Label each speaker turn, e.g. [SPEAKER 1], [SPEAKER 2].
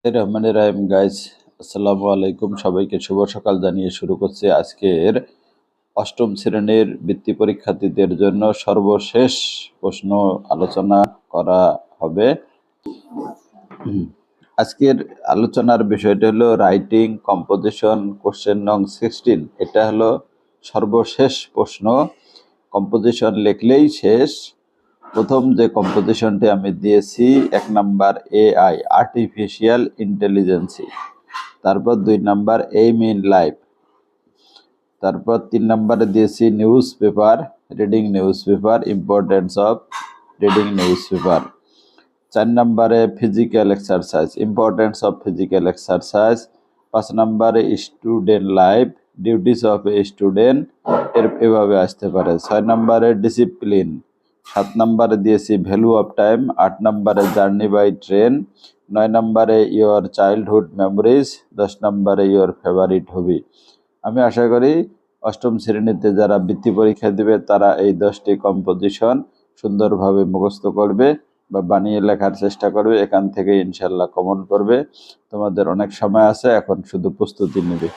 [SPEAKER 1] রহমানির রাহিম গাইস, আসসালামু আলাইকুম। সবাইকে শুভ সকাল জানিয়ে শুরু করছি আজকের অষ্টম শ্রেণীর বৃত্তি পরীক্ষার্থীদের জন্য সর্বশেষ প্রশ্ন আলোচনা করা হবে। আজকের আলোচনার বিষয়টা হলো রাইটিং কম্পোজিশন কোশ্চেন নং 16। এটা হলো সর্বশেষ প্রশ্ন। কম্পোজিশন লিখলেই শেষ। প্রথম যে কম্পোজিশনটি আমি দিয়েছি 1 নাম্বার এআই আর্টিফিশিয়াল ইন্টেলিজেন্সি, তারপর 2 নাম্বার এইম ইন লাইফ, তারপর 3 নাম্বারে দিয়েছি news paper, reading news paper, importance of reading news paper. 4 নাম্বারে physical exercise, importance of physical exercise. 5 নাম্বারে student life, duties of a student, এভাবে আসতে পারে। 6 নাম্বারে ডিসিপ্লিন। 7 নাম্বারে দিয়েছি ভ্যালু অফ টাইম। 8 নাম্বারে জার্নি বাই ট্রেন। 9 নাম্বারে ইয়োর চাইল্ডহুড মেমোরিজ। 10 নাম্বারে ইয়োর ফেভারিট হবি। আমি আশা করি অষ্টম শ্রেণীতে যারা বৃত্তি পরীক্ষা দেবে তারা এই 10টি কম্পোজিশন সুন্দরভাবে মুখস্থ করবে বা বানিয়ে লেখার চেষ্টা করবে। এখান থেকে ইনশাল্লাহ কমন পড়বে। তোমাদের অনেক সময় আছে, এখন শুধু প্রস্তুতি নেবে।